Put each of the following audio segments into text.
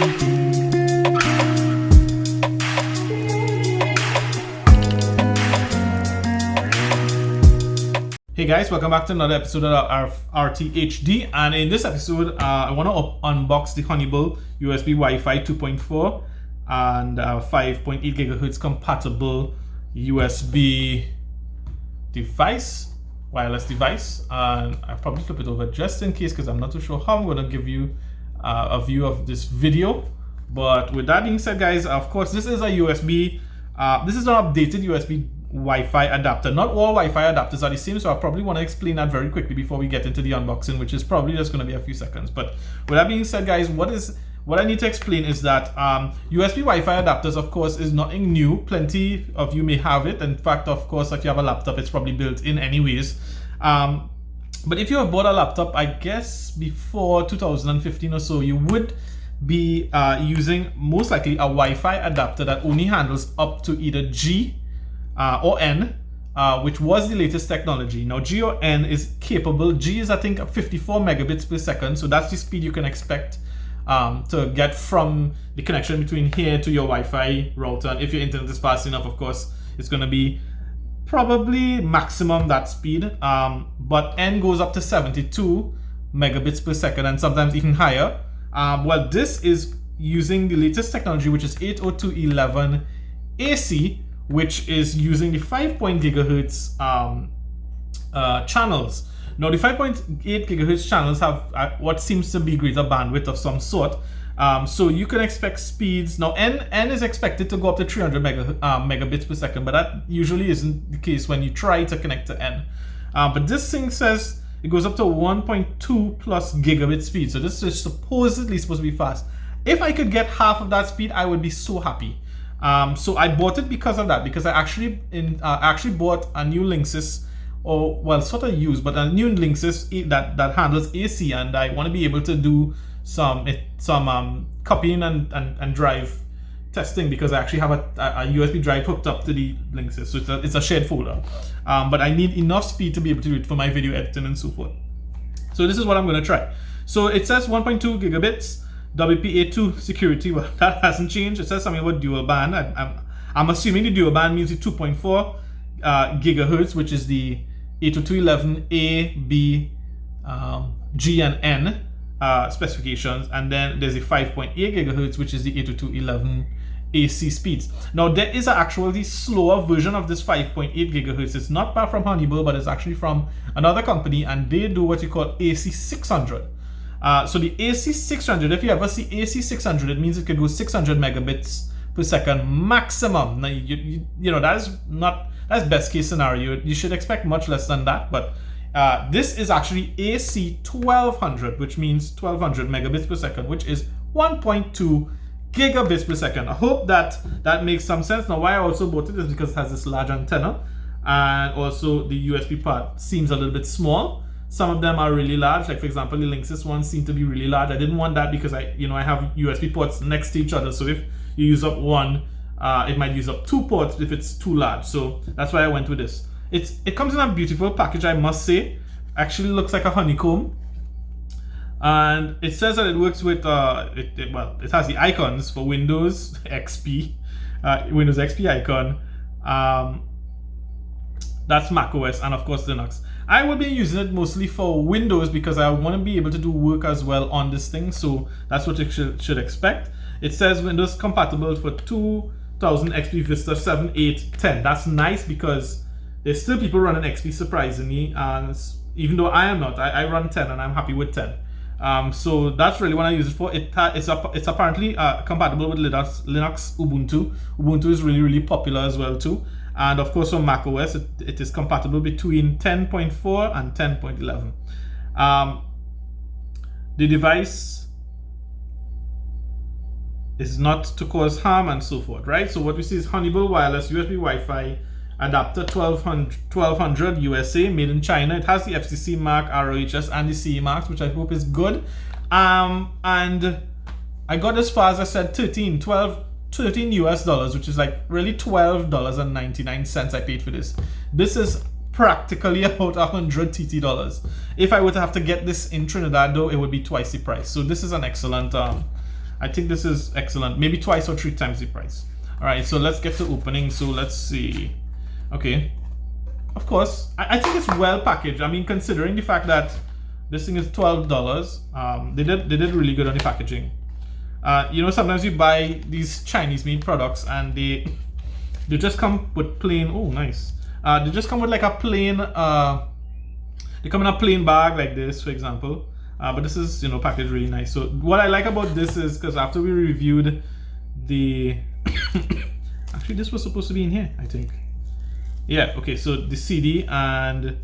Hey guys, welcome back to another episode of RTHD, and in this episode I want to unbox the Honeybull USB Wi-Fi 2.4 and 5.8 gigahertz compatible USB device, wireless device, and I'll probably flip it over just in case because I'm not too sure how I'm going to give you a view of this video. But with that being said, guys, of course this is a USB, this is an updated USB Wi-Fi adapter. Not all Wi-Fi adapters are the same, so I probably want to explain that very quickly before we get into the unboxing, which is probably just going to be a few seconds. But with that being said, guys, what I need to explain is that USB Wi-Fi adapters, of course, is nothing new. Plenty of you may have it. In fact, of course, if you have a laptop, it's probably built in anyways. But if you have bought a laptop, I guess before 2015 or so, you would be using most likely a Wi-Fi adapter that only handles up to either G or N, which was the latest technology. Now G or N is capable. G is, I think, 54 megabits per second, so that's the speed you can expect to get from the connection between here to your Wi-Fi router. And if your internet is fast enough, of course, it's going to be probably maximum that speed. But N goes up to 72 megabits per second and sometimes even higher. Well, this is using the latest technology, which is 802.11 AC, which is using the 5.0 gigahertz channels. Now the 5.8 gigahertz channels have what seems to be greater bandwidth of some sort. So you can expect speeds. Now N is expected to go up to 300 megabits per second, but that usually isn't the case when you try to connect to N. But this thing says it goes up to 1.2 plus gigabit speed. So this is supposedly supposed to be fast. If I could get half of that speed, I would be so happy. So I bought it because of that, because I actually bought a new Linksys, or well, sort of used, but a new Linksys that handles AC, and I want to be able to do some copying and drive testing, because I actually have a USB drive hooked up to the Linksys, so it's a shared folder. But I need enough speed to be able to do it for my video editing and so forth. So this is what I'm going to try. So it says 1.2 gigabits. WPA2 security, well, that hasn't changed. It says something about dual band. I'm assuming the dual band means the 2.4 gigahertz, which is the 802.11a, b, G, and N specifications, and then there's a 5.8 gigahertz, which is the 802.11 AC speeds. Now there is an actually slower version of this 5.8 gigahertz. It's not far from Honeybull, but it's actually from another company, and they do what you call AC600. So the AC600, if you ever see AC600, it means it could go 600 megabits per second maximum. Now, you know, that's best case scenario. You should expect much less than that, but this is actually AC1200, which means 1200 megabits per second, which is 1.2 gigabits per second. I hope that makes some sense. Now, why I also bought it is because it has this large antenna, and also the USB part seems a little bit small. Some of them are really large, like for example the Linksys ones seem to be really large. I didn't want that because I have USB ports next to each other, so if you use up one, it might use up two ports if it's too large. So that's why I went with this. It comes in a beautiful package, I must say. Actually looks like a honeycomb, and it says that it works with it has the icons for Windows XP, Windows XP icon. That's macOS, and of course Linux. I will be using it mostly for Windows because I want to be able to do work as well on this thing, so that's what you should expect. It says Windows compatible for 2000 XP Vista 7, 8, 10. That's nice because there's still people running XP surprisingly, and even though I am not, I run 10 and I'm happy with 10. So that's really what I use it for. It's apparently compatible with Linux, Ubuntu. Ubuntu is really popular as well too. And of course on macOS, it is compatible between 10.4 and 10.11. The device is not to cause harm and so forth, right? So what we see is Honeybull wireless USB Wi-Fi adapter 1200 USA, made in China. It has the FCC mark, ROHS, and the CE marks, which I hope is good. And I got as far as I said 13 US dollars, which is like really $12.99 I paid for this. This is practically about 100 TT dollars. If I were to have to get this in Trinidad though, it would be twice the price. So this is an excellent I think this is excellent. Maybe twice or 3 times the price. All right, so let's get to opening. So let's see. Okay, of course, I think it's well packaged. I mean, considering the fact that this thing is $12, they did really good on the packaging. You know, sometimes you buy these Chinese-made products and they just come with plain. Oh, nice. They just come with like a plain. They come in a plain bag like this, for example. But this is, you know, packaged really nice. So what I like about this is because after we reviewed the actually this was supposed to be in here, I think. Yeah, okay, so the CD and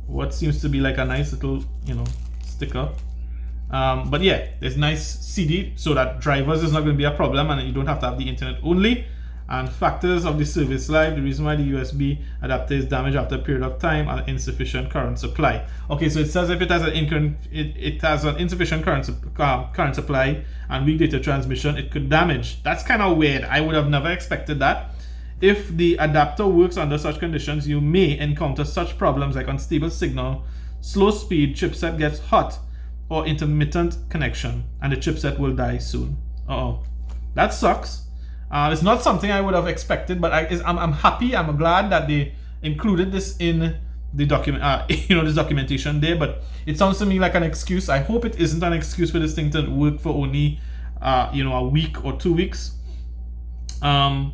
what seems to be like a nice little, you know, sticker. But yeah, there's nice CD so that drivers is not going to be a problem and you don't have to have the internet only. And factors of the service life, the reason why the USB adapter is damaged after a period of time are insufficient current supply. Okay, so it says if it has an insufficient current supply and weak data transmission, it could damage. That's kind of weird. I would have never expected that. If the adapter works under such conditions, you may encounter such problems like unstable signal, slow speed, chipset gets hot, or intermittent connection, and the chipset will die soon. Uh-oh. That sucks. It's not something I would have expected, but I'm happy. I'm glad that they included this in the document, you know, this documentation there. But it sounds to me like an excuse. I hope it isn't an excuse for this thing to work for only, you know, a week or 2 weeks. But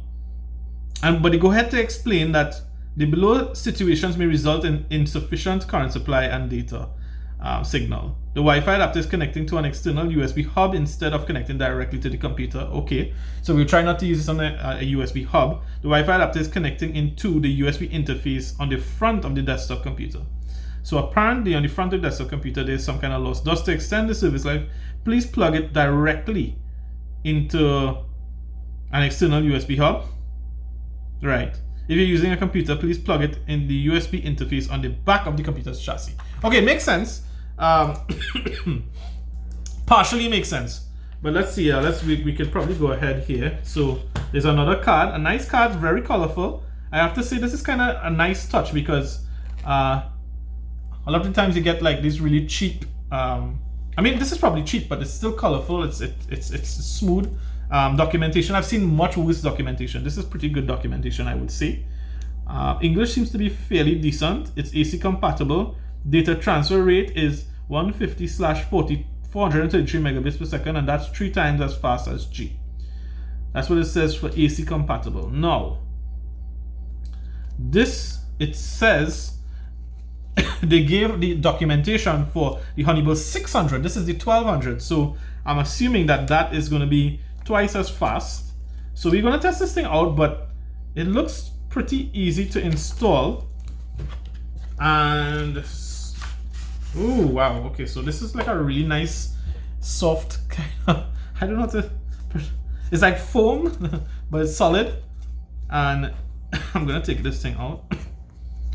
they go ahead to explain that the below situations may result in insufficient current supply and data signal. The Wi-Fi adapter is connecting to an external USB hub instead of connecting directly to the computer. Okay, so we'll try not to use this on a USB hub. The Wi-Fi adapter is connecting into the USB interface on the front of the desktop computer. So apparently on the front of the desktop computer there's some kind of loss. Thus, to extend the service life, please plug it directly into an external USB hub. Right. If you're using a computer, please plug it in the USB interface on the back of the computer's chassis. Okay, makes sense. Partially makes sense. But let's see. We could probably go ahead here. So there's another card, a nice card, very colorful. I have to say this is kind of a nice touch because a lot of the times you get like these really cheap. I mean, this is probably cheap, but it's still colorful. It's smooth. Documentation. I've seen much worse documentation. This is pretty good documentation, I would say. English seems to be fairly decent. It's AC compatible. Data transfer rate is 150/433 megabits per second, and that's 3 times as fast as G. That's what it says for AC compatible. Now, this, it says they gave the documentation for the Honeybull 600. This is the 1200. So I'm assuming that that is going to be twice as fast. So we're going to test this thing out, but it looks pretty easy to install. And oh wow, okay, so this is like a really nice soft kind of, I don't know how to, it's like foam but it's solid. And I'm gonna take this thing out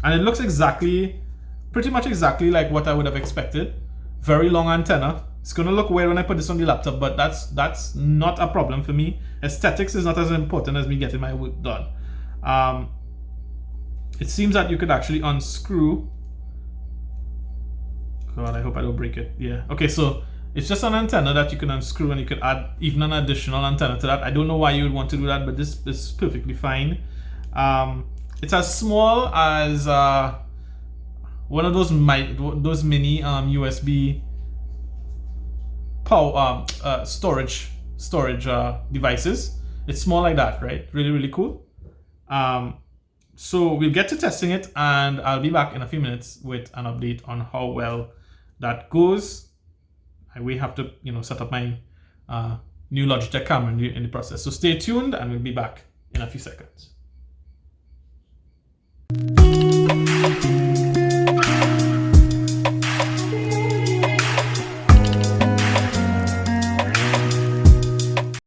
and it looks pretty much exactly like what I would have expected. Very long antenna. It's gonna look weird when I put this on the laptop, but that's not a problem for me. Aesthetics is not as important as me getting my work done. It seems that you could actually unscrew. God, I hope I don't break it. Yeah. Okay, so it's just an antenna that you can unscrew, and you could add even an additional antenna to that. I don't know why you would want to do that, but this is perfectly fine. It's as small as one of those mini USB power storage devices. It's small like that, right? Really, really cool. So we'll get to testing it, and I'll be back in a few minutes with an update on how well that goes. We have to, set up my new Logitech camera in the process. So stay tuned, and we'll be back in a few seconds.